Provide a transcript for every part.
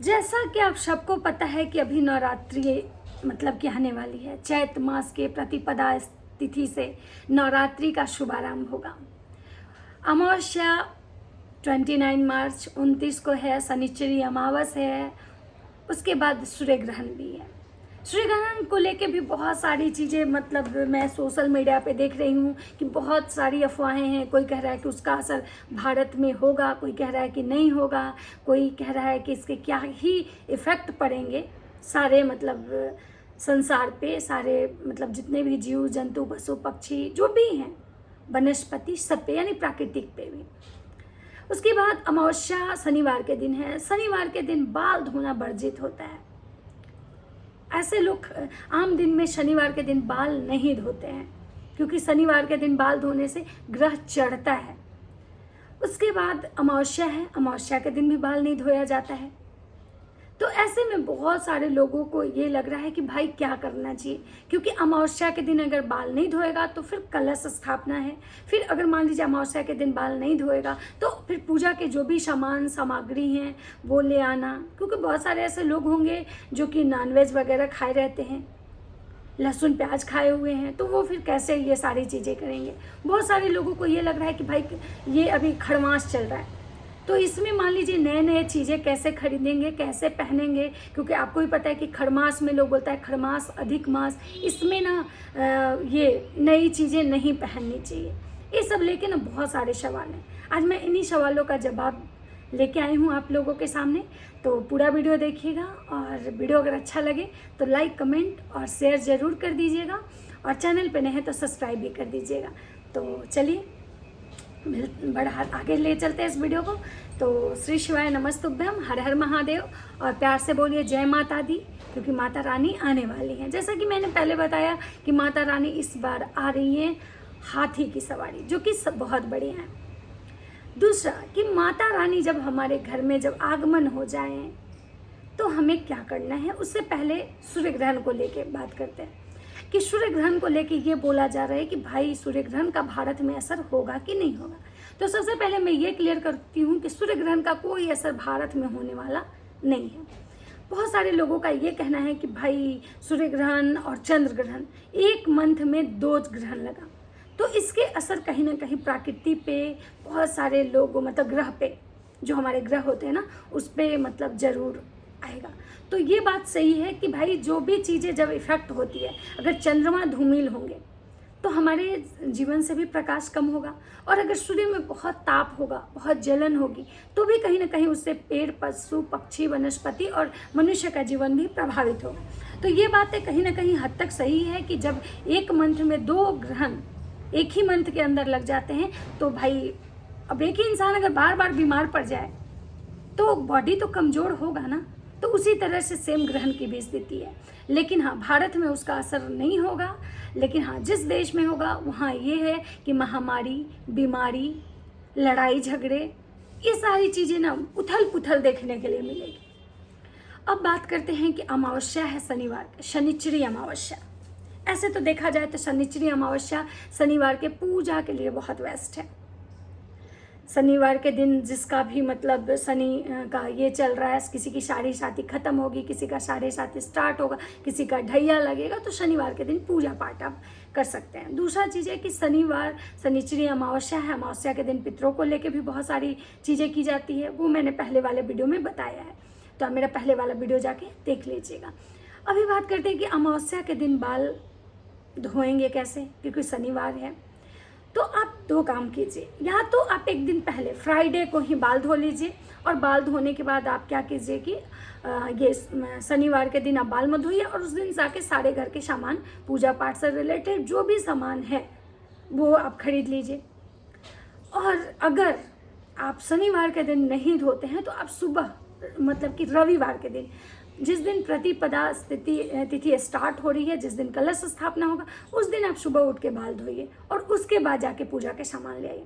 जैसा कि आप सबको पता है कि अभी नवरात्रि मतलब कि आने वाली है। चैत मास के प्रतिपदा तिथि से नवरात्रि का शुभारंभ होगा। अमावस्या 29 मार्च 29 को है, शनिचरी अमावस है, उसके बाद सूर्य ग्रहण भी है। सूर्य ग्रहण को लेके भी बहुत सारी चीज़ें मतलब मैं सोशल मीडिया पे देख रही हूँ कि बहुत सारी अफवाहें हैं। कोई कह रहा है कि उसका असर भारत में होगा, कोई कह रहा है कि नहीं होगा, कोई कह रहा है कि इसके क्या ही इफ़ेक्ट पड़ेंगे सारे मतलब संसार पे, सारे मतलब जितने भी जीव जंतु पशु पक्षी जो भी हैं, वनस्पति सब पे, यानी प्राकृतिक पे भी। उसके बाद अमावस्या शनिवार के दिन है। शनिवार के दिन बाल धोना वर्जित होता है। ऐसे लोग आम दिन में शनिवार के दिन बाल नहीं धोते हैं, क्योंकि शनिवार के दिन बाल धोने से ग्रह चढ़ता है। उसके बाद अमावस्या है, अमावस्या के दिन भी बाल नहीं धोया जाता है। तो ऐसे में बहुत सारे लोगों को ये लग रहा है कि भाई क्या करना चाहिए, क्योंकि अमावस्या के दिन अगर बाल नहीं धोएगा तो फिर कलश स्थापना है। फिर अगर मान लीजिए अमावस्या के दिन बाल नहीं धोएगा तो फिर पूजा के जो भी सामान सामग्री हैं वो ले आना, क्योंकि बहुत सारे ऐसे लोग होंगे जो कि नॉनवेज वगैरह खाए रहते हैं, लहसुन प्याज खाए हुए हैं, तो वो फिर कैसे ये सारी चीज़ें करेंगे। बहुत सारे लोगों को ये लग रहा है कि भाई ये अभी खरमास चल रहा है, तो इसमें मान लीजिए नए नए चीज़ें कैसे खरीदेंगे, कैसे पहनेंगे, क्योंकि आपको भी पता है कि खरमास में लोग बोलता है खरमास अधिक मास, इसमें ना ये नई चीज़ें नहीं पहननी चाहिए। ये सब लेके ना बहुत सारे सवाल हैं। आज मैं इन्हीं सवालों का जवाब लेके आई हूँ आप लोगों के सामने। तो पूरा वीडियो देखिएगा, और वीडियो अगर अच्छा लगे तो लाइक कमेंट और शेयर ज़रूर कर दीजिएगा, और चैनल पे नए हैं तो सब्सक्राइब भी कर दीजिएगा। तो चलिए बड़ा आगे ले चलते हैं इस वीडियो को। तो श्री शिवाय नमस्तुभ्यम, हर हर महादेव, और प्यार से बोलिए जय माता दी, क्योंकि माता रानी आने वाली हैं। जैसा कि मैंने पहले बताया कि माता रानी इस बार आ रही हैं हाथी की सवारी, जो कि सब बहुत बढ़िया है। दूसरा कि माता रानी जब हमारे घर में जब आगमन हो जाए तो हमें क्या करना है, उससे पहले सूर्य ग्रहण को लेके बात करते हैं कि सूर्य ग्रहण को लेके ये बोला जा रहा है कि भाई सूर्य ग्रहण का भारत में असर होगा कि नहीं होगा। तो सबसे पहले मैं ये क्लियर करती हूँ कि सूर्य ग्रहण का कोई असर भारत में होने वाला नहीं है। बहुत सारे लोगों का ये कहना है कि भाई सूर्य ग्रहण और चंद्र ग्रहण एक मंथ में 2 ग्रहण लगा, तो इसके असर कहीं ना कहीं प्रकृति पे, बहुत सारे लोग मतलब ग्रह पे, जो हमारे ग्रह होते हैं ना, उस पर मतलब ज़रूर आएगा। तो ये बात सही है कि भाई जो भी चीज़ें जब इफेक्ट होती है, अगर चंद्रमा धूमिल होंगे तो हमारे जीवन से भी प्रकाश कम होगा, और अगर सूर्य में बहुत ताप होगा, बहुत जलन होगी, तो भी कहीं ना कहीं उससे पेड़ पशु पक्षी वनस्पति और मनुष्य का जीवन भी प्रभावित होगा। तो ये बातें कहीं ना कहीं हद तक सही है कि जब एक मंथ में 2 ग्रहण एक ही मंथ के अंदर लग जाते हैं, तो भाई अब एक ही इंसान अगर बार बार बीमार पड़ जाए तो बॉडी तो कमज़ोर होगा ना। तो उसी तरह से सेम ग्रहण की भी स्थिति है। लेकिन हाँ, भारत में उसका असर नहीं होगा, लेकिन हाँ जिस देश में होगा वहाँ ये है कि महामारी, बीमारी, लड़ाई झगड़े, ये सारी चीज़ें ना उथल पुथल देखने के लिए मिलेगी। अब बात करते हैं कि अमावस्या है शनिवार, शनिचरी अमावस्या। ऐसे तो देखा जाए तो शनिचरी अमावस्या शनिवार के पूजा के लिए बहुत बेस्ट है। शनिवार के दिन जिसका भी मतलब शनि का ये चल रहा है, किसी की साढ़े साथी खत्म होगी, किसी का साढ़े साथी स्टार्ट होगा, किसी का ढैया लगेगा, तो शनिवार के दिन पूजा पाठ आप कर सकते हैं। दूसरा चीज़ है कि शनिवार शनिचरी अमावस्या है, अमावस्या के दिन पितरों को लेके भी बहुत सारी चीज़ें की जाती है, वो मैंने पहले वाले वीडियो में बताया है, तो आप मेरा पहले वाला वीडियो जाके देख लीजिएगा। अभी बात करते हैं कि अमावस्या के दिन बाल धोएंगे कैसे, क्योंकि शनिवार है। तो आप 2 काम कीजिए, या तो आप एक दिन पहले फ्राइडे को ही बाल धो लीजिए, और बाल धोने के बाद आप क्या कीजिए कि ये शनिवार के दिन आप बाल मत धोइए, और उस दिन जाके सारे घर के सामान, पूजा पाठ से रिलेटेड जो भी सामान है वो आप खरीद लीजिए। और अगर आप शनिवार के दिन नहीं धोते हैं तो आप सुबह मतलब कि रविवार के दिन, जिस दिन प्रतिपदा तिथि स्टार्ट हो रही है, जिस दिन कलश स्थापना होगा, उस दिन आप सुबह उठ के बाल धोइए, और उसके बाद जाके पूजा के सामान ले आइए।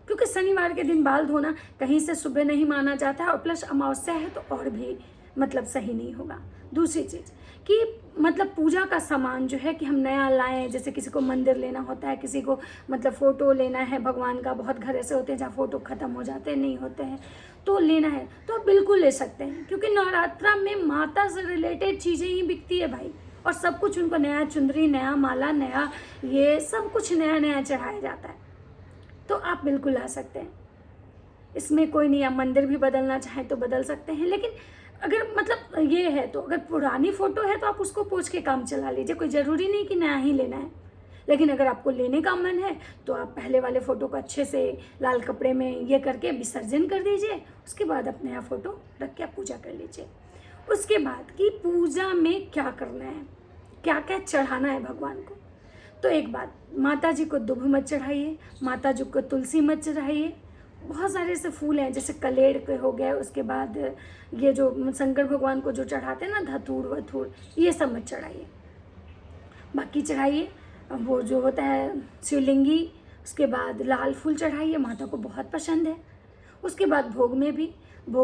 क्योंकि शनिवार के दिन बाल धोना कहीं से सुबह नहीं माना जाता है, और प्लस अमावस्या है तो और भी मतलब सही नहीं होगा। दूसरी चीज़ कि मतलब पूजा का सामान जो है कि हम नया लाएं, जैसे किसी को मंदिर लेना होता है, किसी को मतलब फ़ोटो लेना है भगवान का, बहुत घर ऐसे होते हैं जहाँ फ़ोटो ख़त्म हो जाते हैं, नहीं होते हैं, तो लेना है तो आप बिल्कुल ले सकते हैं, क्योंकि नवरात्रा में माता से रिलेटेड चीज़ें ही बिकती है भाई, और सब कुछ उनको नया चुंदरी, नया माला, नया ये सब कुछ नया नया चढ़ाया जाता है, तो आप बिल्कुल ला सकते हैं। इसमें कोई नहीं, आप मंदिर भी बदलना चाहें तो बदल सकते हैं, लेकिन अगर मतलब ये है तो अगर पुरानी फ़ोटो है तो आप उसको पोंछ के काम चला लीजिए, कोई ज़रूरी नहीं कि नया ही लेना है। लेकिन अगर आपको लेने का मन है तो आप पहले वाले फ़ोटो को अच्छे से लाल कपड़े में ये करके विसर्जन कर दीजिए, उसके बाद आप नया फ़ोटो रख के आप पूजा कर लीजिए। उसके बाद कि पूजा में क्या करना है, क्या क्या चढ़ाना है भगवान को। तो एक बात, माता जी को दुभ मत चढ़ाइए, माता जी को तुलसी मत चढ़ाइए। बहुत सारे ऐसे फूल हैं जैसे कलेड़ के हो गए, उसके बाद ये जो शंकर भगवान को जो चढ़ाते हैं ना धतूर वथूर, ये सब मत चढ़ाइए। बाकी चढ़ाइए वो जो होता है शिवलिंगी, उसके बाद लाल फूल चढ़ाइए, माता को बहुत पसंद है। उसके बाद भोग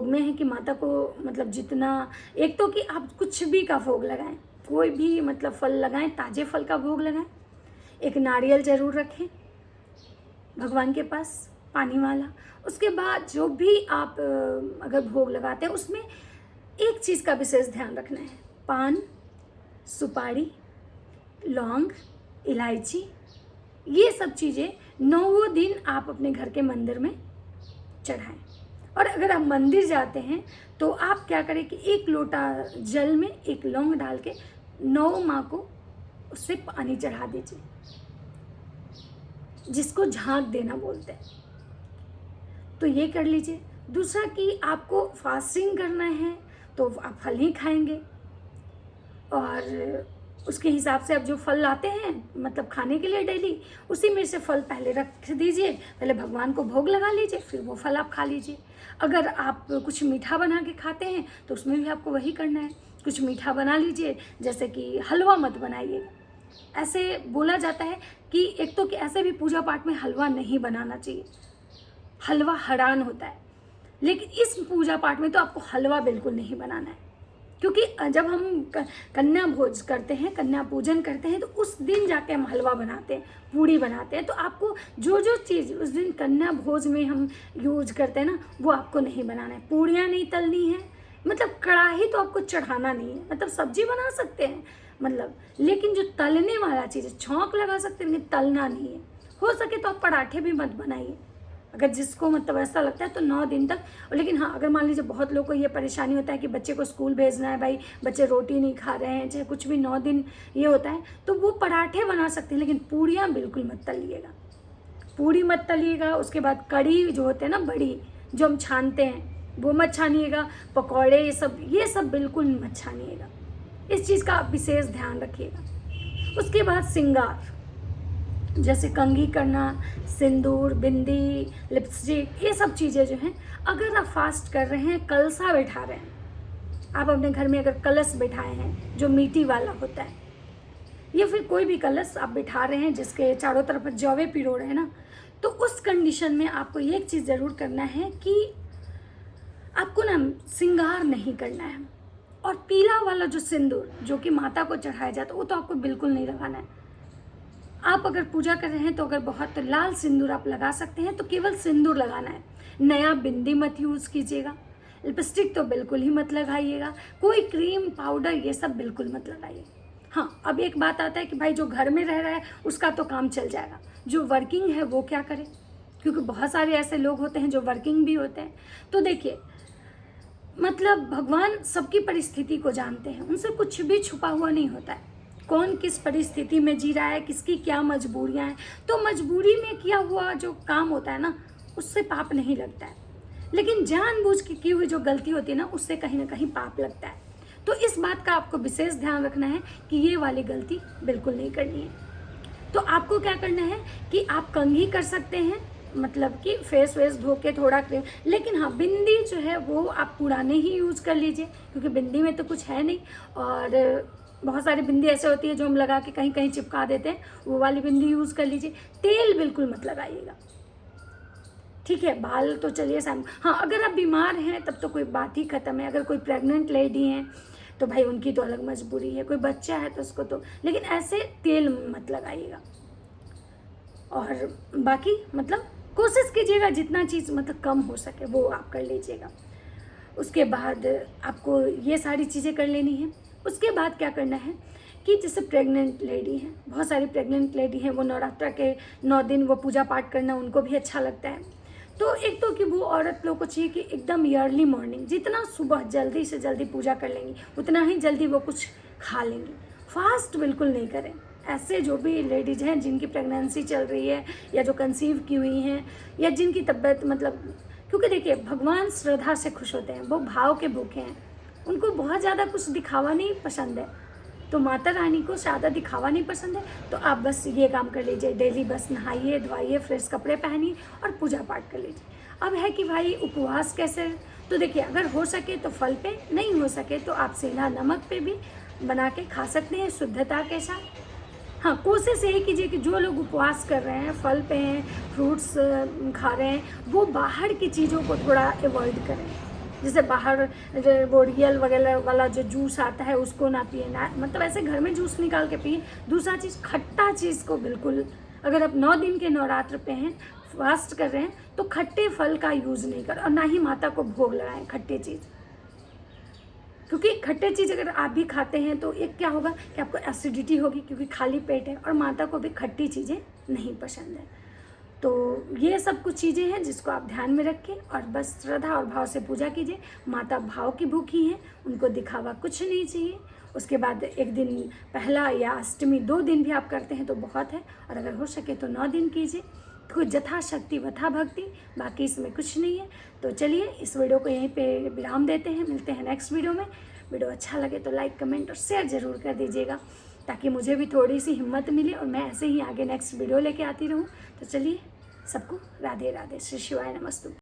में है कि माता को मतलब जितना, एक तो कि आप कुछ भी का भोग लगाएं, कोई भी मतलब फल लगाएं, ताजे फल का भोग लगाएं, एक नारियल ज़रूर रखें भगवान के पास पानी वाला। उसके बाद जो भी आप अगर भोग लगाते हैं उसमें एक चीज़ का विशेष ध्यान रखना है, पान, सुपारी, लौंग, इलायची, ये सब चीज़ें 9 दिन आप अपने घर के मंदिर में चढ़ाएं। और अगर आप मंदिर जाते हैं तो आप क्या करें कि 1 लोटा जल में 1 लौंग डाल के 9 माँ को उससे पानी चढ़ा दीजिए, जिसको झांक देना बोलते हैं, तो ये कर लीजिए। दूसरा कि आपको फास्टिंग करना है तो आप फल ही खाएंगे, और उसके हिसाब से आप जो फल लाते हैं मतलब खाने के लिए डेली, उसी में से फल पहले रख दीजिए, पहले भगवान को भोग लगा लीजिए, फिर वो फल आप खा लीजिए। अगर आप कुछ मीठा बना के खाते हैं तो उसमें भी आपको वही करना है, कुछ मीठा बना लीजिए, जैसे कि हलवा मत बनाइएगा। ऐसे बोला जाता है कि एक तो कि ऐसे भी पूजा पाठ में हलवा नहीं बनाना चाहिए, हलवा हराम होता है, लेकिन इस पूजा पाठ में तो आपको हलवा बिल्कुल नहीं बनाना है, क्योंकि जब हम कन्या भोज करते हैं, कन्या पूजन करते हैं, तो उस दिन जाके हम हलवा बनाते हैं, पूड़ी बनाते हैं। तो आपको जो जो चीज़ उस दिन कन्या भोज में हम यूज करते हैं ना, वो आपको नहीं बनाना है। पूड़ियाँ नहीं तलनी है, मतलब कढ़ाई तो आपको चढ़ाना नहीं है, मतलब सब्जी बना सकते हैं मतलब, लेकिन जो तलने वाला चीज़ है, छौंक लगा सकते हैं लेकिन तलना नहीं है। हो सके तो आप पराठे भी मत बनाइए, अगर जिसको मतलब ऐसा लगता है तो 9 दिन तक। लेकिन हाँ, अगर मान लीजिए बहुत लोगों को ये परेशानी होता है कि बच्चे को स्कूल भेजना है, भाई बच्चे रोटी नहीं खा रहे हैं, चाहे कुछ भी 9 दिन ये होता है, तो वो पराठे बना सकते हैं, लेकिन पूड़ियाँ बिल्कुल मत तलिएगा, पूड़ी मत तलिएगा। उसके बाद कड़ी जो होते हैं ना बड़ी, जो हम छानते हैं, वो मत छानिएगा। पकौड़े ये सब बिल्कुल मत छानिएगा, इस चीज़ का आप विशेष ध्यान रखिएगा। उसके बाद श्रृंगार, जैसे कंघी करना, सिंदूर, बिंदी, लिपस्टिक, ये सब चीज़ें जो हैं, अगर आप फास्ट कर रहे हैं, कलसा बैठा रहे हैं, आप अपने घर में अगर कलश बैठाए हैं जो मिट्टी वाला होता है, या फिर कोई भी कलश आप बिठा रहे हैं जिसके चारों तरफ जौवे पिरो रहे हैं ना, तो उस कंडीशन में आपको एक चीज़ ज़रूर करना है कि आपको ना श्रृंगार नहीं करना है। और पीला वाला जो सिंदूर जो कि माता को चढ़ाया जाता है, वो तो आपको बिल्कुल नहीं लगाना है। आप अगर पूजा कर रहे हैं तो अगर बहुत लाल सिंदूर आप लगा सकते हैं तो केवल सिंदूर लगाना है, नया बिंदी मत यूज़ कीजिएगा, लिपस्टिक तो बिल्कुल ही मत लगाइएगा, कोई क्रीम पाउडर ये सब बिल्कुल मत लगाइए। हाँ, अब एक बात आता है कि भाई जो घर में रह रहा है उसका तो काम चल जाएगा, जो वर्किंग है वो क्या करे, क्योंकि बहुत सारे ऐसे लोग होते हैं जो वर्किंग भी होते हैं। तो देखिए, मतलब भगवान सबकी परिस्थिति को जानते हैं, उनसे कुछ भी छुपा हुआ नहीं होता है, कौन किस परिस्थिति में जी रहा है, किसकी क्या मजबूरियां हैं। तो मजबूरी में किया हुआ जो काम होता है ना, उससे पाप नहीं लगता है, लेकिन जानबूझ के की हुई जो गलती होती है ना, उससे कहीं ना कहीं पाप लगता है। तो इस बात का आपको विशेष ध्यान रखना है कि ये वाली गलती बिल्कुल नहीं करनी है। तो आपको क्या करना है कि आप कंघी कर सकते हैं, मतलब कि फेस वेस धो के थोड़ा क्रीम, लेकिन हाँ बिंदी जो है वो आप पुराने ही यूज़ कर लीजिए, क्योंकि बिंदी में तो कुछ है नहीं। और बहुत सारी बिंदी ऐसे होती है जो हम लगा के कहीं कहीं चिपका देते हैं, वो वाली बिंदी यूज़ कर लीजिए। तेल बिल्कुल मत लगाइएगा, ठीक है, बाल तो चलिए हाँ, अगर आप बीमार हैं तब तो कोई बात ही ख़त्म है। अगर कोई प्रेग्नेंट लेडी हैं तो भाई उनकी तो अलग मजबूरी है, कोई बच्चा है तो उसको तो, लेकिन ऐसे तेल मत लगाइएगा। और बाकी मतलब कोशिश कीजिएगा जितना चीज़ मतलब कम हो सके वो आप कर लीजिएगा। उसके बाद आपको ये सारी चीज़ें कर लेनी है। उसके बाद क्या करना है कि जैसे प्रेग्नेंट लेडी है, बहुत सारी प्रेग्नेंट लेडी हैं, वो नवरात्रा के 9 दिन वो पूजा पाठ करना उनको भी अच्छा लगता है। तो एक तो कि वो औरत लोग को चाहिए कि एकदम अर्ली मॉर्निंग, जितना सुबह जल्दी से जल्दी पूजा कर लेंगी उतना ही जल्दी वो कुछ खा लेंगी। फास्ट बिल्कुल नहीं करें। ऐसे जो भी लेडीज़ हैं जिनकी प्रेगनेंसी चल रही है या जो कंसीव की हुई हैं या जिनकी तबीयत मतलब, क्योंकि देखिए भगवान श्रद्धा से खुश होते हैं, वो भाव के भूखे हैं, उनको बहुत ज़्यादा कुछ दिखावा नहीं पसंद है। तो माता रानी को ज़्यादा दिखावा नहीं पसंद है, तो आप बस ये काम कर लीजिए, डेली बस नहाइए धोइए, फ्रेश कपड़े पहनिए और पूजा पाठ कर लीजिए। अब है कि भाई उपवास कैसे, तो देखिए अगर हो सके तो फल पे, नहीं हो सके तो आप सेंधा नमक पे भी बना के खा सकते हैं शुद्धता के साथ। हाँ, कोशिश यही कीजिए कि जो लोग उपवास कर रहे हैं, फल पे हैं, फ्रूट्स खा रहे हैं, वो बाहर की चीज़ों को थोड़ा अवॉइड करें। जैसे बाहर वो रियल वगैरह वाला जो जूस आता है उसको ना पिए, ना मतलब ऐसे घर में जूस निकाल के पिए। दूसरा चीज़, खट्टा चीज़ को बिल्कुल, अगर आप 9 दिन के नवरात्र पे हैं, फास्ट कर रहे हैं, तो खट्टे फल का यूज़ नहीं करें और ना ही माता को भोग लगाएं खट्टे चीज़। क्योंकि खट्टे चीज़ अगर आप भी खाते हैं तो एक क्या होगा कि आपको एसिडिटी होगी, क्योंकि खाली पेट है और माता को भी खट्टी चीज़ें नहीं पसंद है। तो ये सब कुछ चीज़ें हैं जिसको आप ध्यान में रखें और बस श्रद्धा और भाव से पूजा कीजिए। माता भाव की भूखी हैं, उनको दिखावा कुछ नहीं चाहिए। उसके बाद एक दिन पहला या अष्टमी 2 दिन भी आप करते हैं तो बहुत है, और अगर हो सके तो 9 दिन कीजिए। तो यथाशक्ति वथा भक्ति, बाकी इसमें कुछ नहीं है। तो चलिए इस वीडियो को यहीं पे विराम देते हैं, मिलते हैं नेक्स्ट वीडियो में। वीडियो अच्छा लगे तो लाइक कमेंट और शेयर ज़रूर कर दीजिएगा, ताकि मुझे भी थोड़ी सी हिम्मत मिले और मैं ऐसे ही आगे नेक्स्ट वीडियो लेके आती रहूँ। तो चलिए सबको राधे राधे, श्री शिवाय नमस्तु।